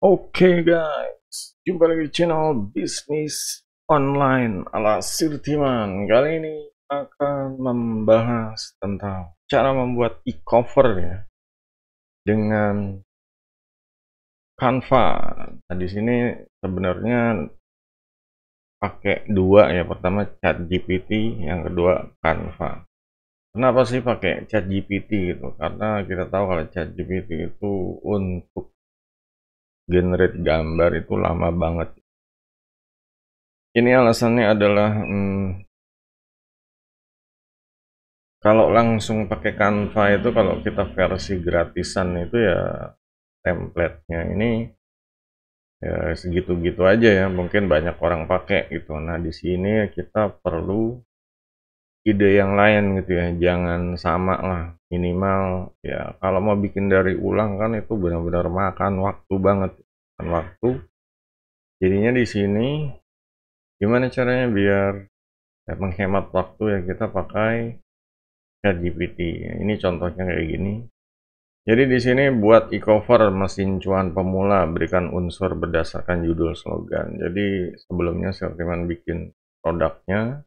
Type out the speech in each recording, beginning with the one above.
Oke guys, jumpa lagi di channel bisnis online ala Sirtiman. Kali ini akan membahas tentang cara membuat e-cover ya dengan Canva. Nah, di sini sebenarnya pakai dua ya. Pertama ChatGPT, yang kedua Canva. Kenapa sih pakai ChatGPT gitu? Karena kita tahu kalau ChatGPT itu untuk generate gambar itu lama banget. Ini alasannya adalah kalau langsung pakai Canva itu, kalau kita versi gratisan itu ya template-nya ini ya segitu-gitu aja ya, mungkin banyak orang pakai gitu. Nah, di sini kita perlu ide yang lain gitu ya, jangan sama lah, minimal ya kalau mau bikin dari ulang kan itu benar-benar makan waktu banget, makan waktu. Jadinya di sini gimana caranya biar menghemat waktu ya, kita pakai ChatGPT. Ini contohnya kayak gini. Jadi di sini buat e-cover mesin cuan pemula, berikan unsur berdasarkan judul slogan. Jadi sebelumnya Sirtiman bikin produknya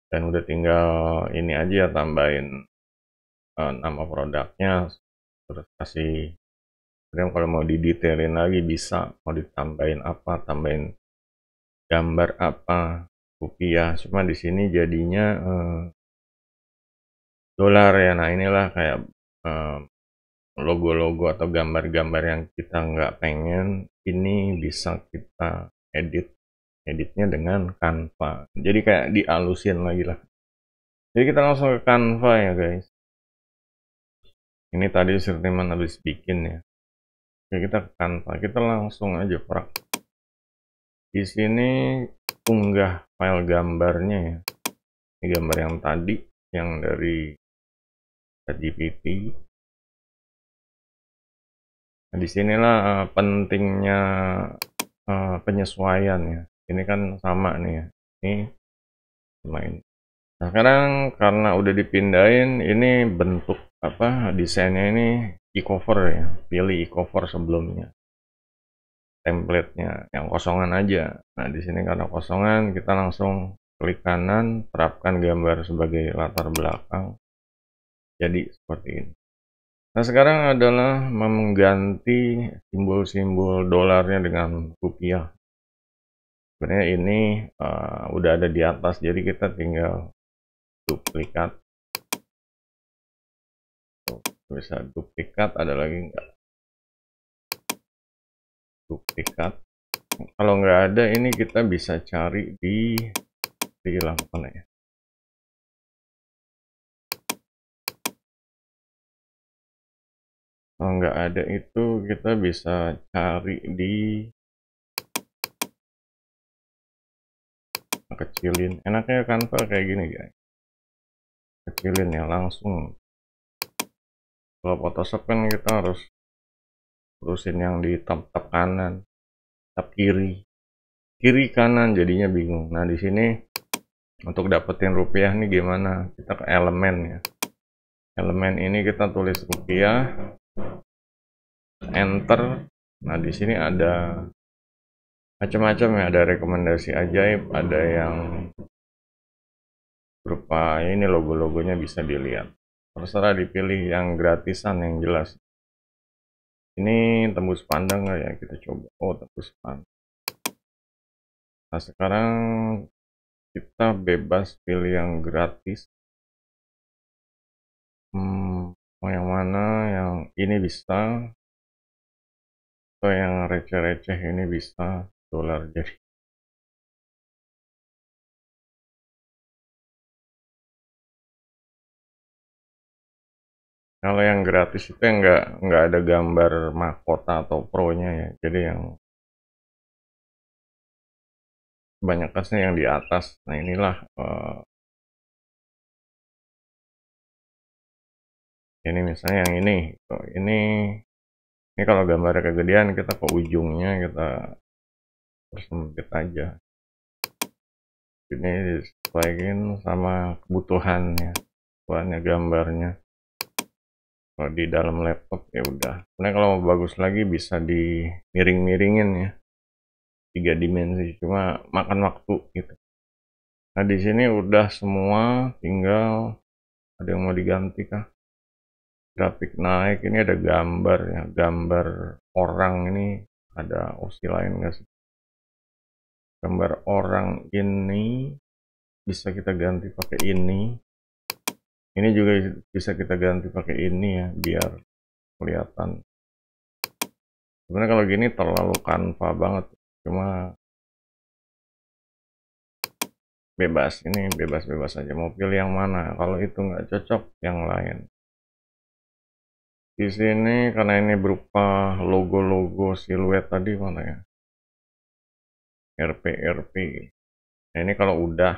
dan udah tinggal ini aja tambahin nama produknya, terus kasih. Kemudian kalau mau didetailin lagi bisa, mau ditambahin apa, tambahin gambar apa, rupiah. Cuma di sini jadinya dolar ya. Nah, inilah kayak eh, logo-logo atau gambar-gambar yang kita nggak pengen, ini bisa kita editnya dengan Canva. Jadi kayak dialusin lagi lah. Jadi kita langsung ke Canva ya guys. Ini tadi Sirtiman habis bikin ya. Oke, kita ke Canva, kita langsung aja prak. Di sini unggah file gambarnya ya. Ini gambar yang tadi, yang dari ChatGPT. Nah, disinilah pentingnya penyesuaian ya. Ini kan sama nih ya. Ini sama ini. Nah, sekarang karena udah dipindahin, ini bentuk apa desainnya ini e-cover ya. Pilih e-cover sebelumnya. Template-nya yang kosongan aja. Nah, di sini karena kosongan, kita langsung klik kanan, terapkan gambar sebagai latar belakang. Jadi seperti ini. Nah, sekarang adalah mengganti simbol-simbol dolarnya dengan rupiah. Sebenarnya ini udah ada di atas, jadi kita tinggal duplikat. Bisa duplikat, ada lagi nggak? Duplikat. Kalau nggak ada, ini kita bisa cari di mana ya? Kalau nggak ada itu, kita bisa cari di kecilin. Enaknya Canva kayak gini guys. Kecilin ya langsung. Kalau Photoshop kan kita harus terusin yang di tab kanan, tab kiri, kiri kanan, jadinya bingung. Nah, di sini untuk dapetin rupiah nih gimana? Kita ke elemen ya. Elemen ini kita tulis rupiah, enter. Nah, di sini ada macam-macam ya, ada rekomendasi ajaib, ada yang berupa ini logo-logonya bisa dilihat. Terserah dipilih yang gratisan yang jelas. Ini tembus pandang nggak ya? Kita coba. Oh, tembus pandang. Nah, sekarang kita bebas pilih yang gratis. Mau yang mana? Yang ini bisa. Atau yang receh-receh ini bisa. Dolar jadi. Kalau yang gratis itu yang nggak ada gambar mahkota atau pro-nya ya. Jadi yang banyak kasnya yang di atas. Nah, inilah ini misalnya yang ini. Ini kalau gambarnya kegedean, kita ke ujungnya, kita persempit aja. Ini disesuaikan sama kebutuhannya gambarnya. Kalau di dalam laptop ya udah. Sebenarnya kalau mau bagus lagi bisa di miring-miringin ya, 3 dimensi, cuma makan waktu gitu. Nah di sini udah semua, tinggal ada yang mau diganti kah? Grafik naik, ini ada gambar ya, gambar orang ini ada opsi lain nggak sih? Gambar orang ini bisa kita ganti pakai ini. Ini juga bisa kita ganti pakai ini ya, biar kelihatan. Sebenarnya kalau gini terlalu kanva banget, cuma bebas, ini bebas-bebas aja mau pilih yang mana. Kalau itu nggak cocok, yang lain. Di sini karena ini berupa logo-logo siluet tadi mana ya, RP. Nah ini kalau udah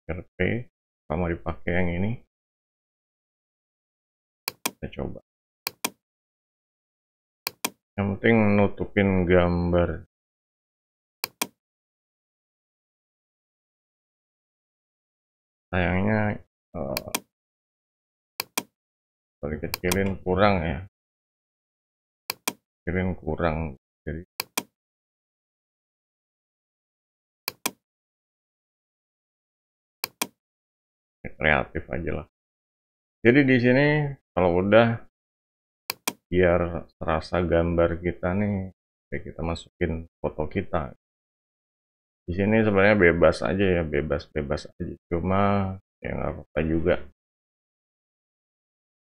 RP sama dipakai yang ini, kita coba. Yang penting nutupin gambar. Sayangnya kalau dikecilin kurang ya, jadi kreatif aja lah. Jadi di sini kalau udah, biar terasa gambar kita nih, kita masukin foto kita. Di sini sebenarnya bebas aja ya, bebas aja. Cuma ya nggak apa-apa juga.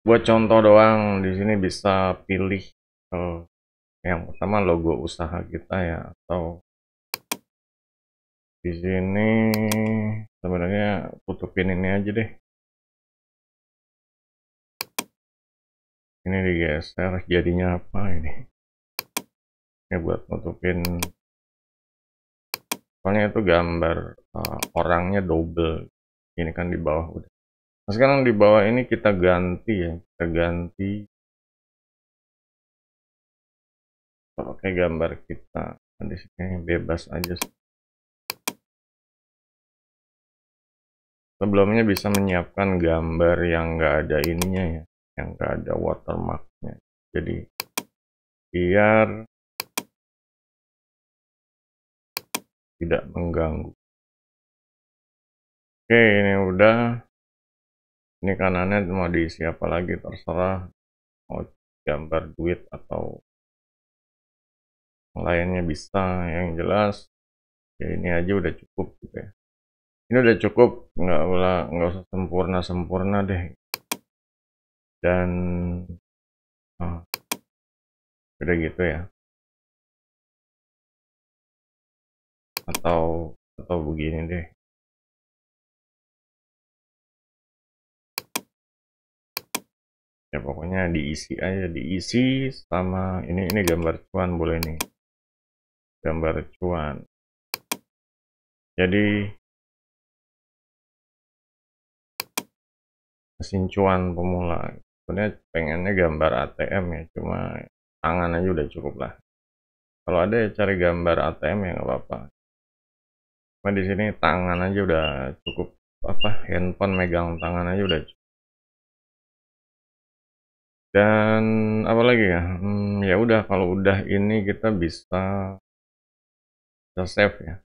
Buat contoh doang, di sini bisa pilih yang pertama logo usaha kita ya, atau di sini sebenarnya tutupin ini aja deh. Ini digeser, jadinya apa ini? Ya buat nutupin, soalnya itu gambar orangnya double. Ini kan di bawah udah. Nah, sekarang di bawah ini kita ganti ya, pakai gambar kita. Nah, di sini bebas aja. Sebelumnya bisa menyiapkan gambar yang nggak ada ininya ya, yang nggak ada watermarknya. Jadi biar tidak mengganggu. Oke, ini udah. Ini kanannya mau diisi apa lagi terserah. Mau gambar duit atau lainnya bisa. Yang jelas ya ini aja udah cukup gitu ya. Ini udah cukup, nggak usah sempurna deh. Dan udah gitu ya. Atau begini deh. Ya pokoknya diisi aja, diisi sama ini gambar cuan boleh nih. Gambar cuan. Jadi mesin cuan pemula. Sebenarnya pengennya gambar ATM ya, cuma tangan aja udah cukup lah. Kalau ada ya cari gambar ATM ya nggak apa-apa. Cuma di sini tangan aja udah cukup, handphone megang tangan aja udah cukup. Dan apa lagi ya? Ya udah, kalau udah ini kita bisa save ya.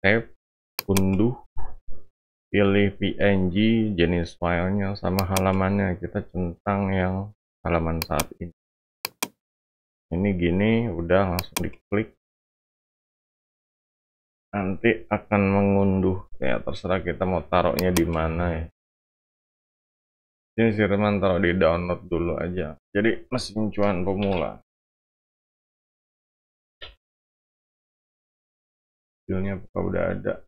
Save, unduh, pilih PNG, jenis filenya sama halamannya. Kita centang yang halaman saat ini. Ini gini, udah langsung diklik. Nanti akan mengunduh, ya terserah kita mau taruhnya di mana ya. Ini si Firman taruh di download dulu aja. Jadi mesin cuan pemula. Filenya udah ada.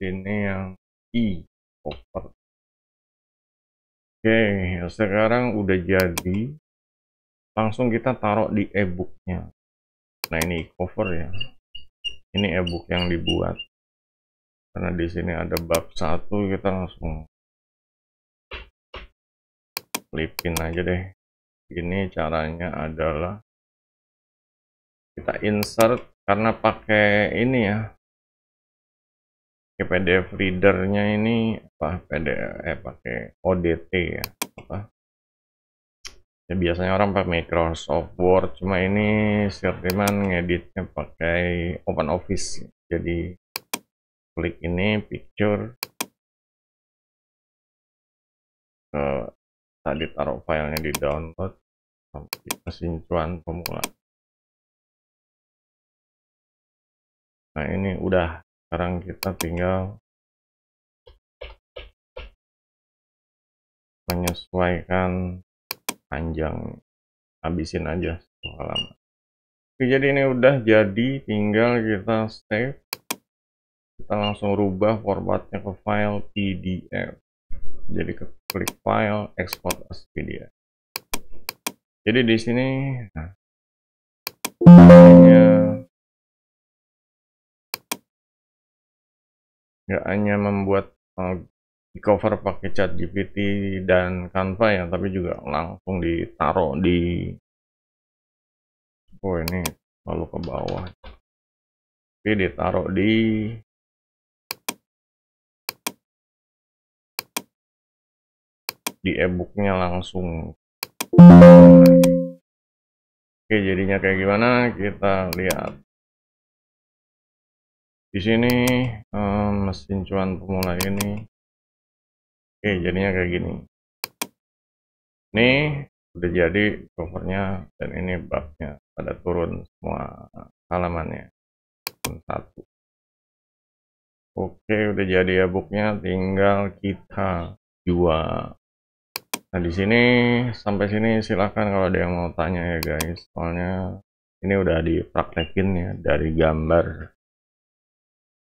Ini yang cover. Oke, sekarang udah jadi. Langsung kita taruh di e-booknya. Nah ini cover ya. Ini e-book yang dibuat. Karena di sini ada bab 1, kita langsung klipin aja deh. Ini caranya adalah kita insert, karena pakai ini ya, PDF readernya ini PDF pakai ODT ya, Ya biasanya orang pakai Microsoft Word, cuma ini Sirtiman ngeditnya pakai Open Office. Jadi klik ini picture, tadi taruh filenya di download, mesin cuan pemula. Nah ini udah, sekarang kita tinggal menyesuaikan panjang, habisin aja 1 halaman. Oke, jadi ini udah jadi, tinggal kita save. Kita langsung rubah formatnya ke file PDF. Jadi klik file, export as PDF. Jadi di sini nggak hanya membuat di cover pakai ChatGPT dan Canva ya, tapi juga langsung ditaruh di, oh ini lalu ke bawah, tapi ditaruh di e-booknya langsung. Oke, jadinya kayak gimana kita lihat di sini. Mesin cuan pemula ini, oke, jadinya kayak gini. Ini udah jadi covernya, dan ini babnya pada turun semua halamannya satu. Oke, udah jadi e-booknya, tinggal kita jual. Nah di sini sampai sini silahkan kalau ada yang mau tanya ya guys, soalnya ini udah dipraktekin ya, dari gambar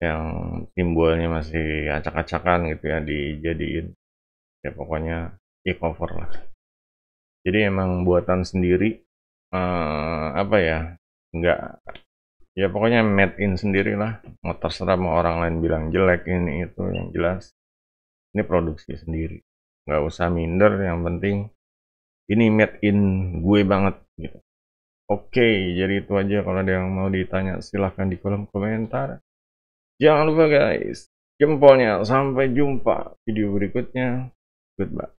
yang simbolnya masih acak-acakan gitu ya, dijadiin ya pokoknya e-cover lah. Jadi emang buatan sendiri, apa ya, nggak, ya pokoknya made in sendiri lah. Mau terserah mau orang lain bilang jelek ini itu, yang jelas ini produksi sendiri, nggak usah minder, yang penting ini made in gue banget gitu. Oke, jadi itu aja. Kalau ada yang mau ditanya silahkan di kolom komentar. Jangan lupa guys, jempolnya. Sampai jumpa video berikutnya. Goodbye.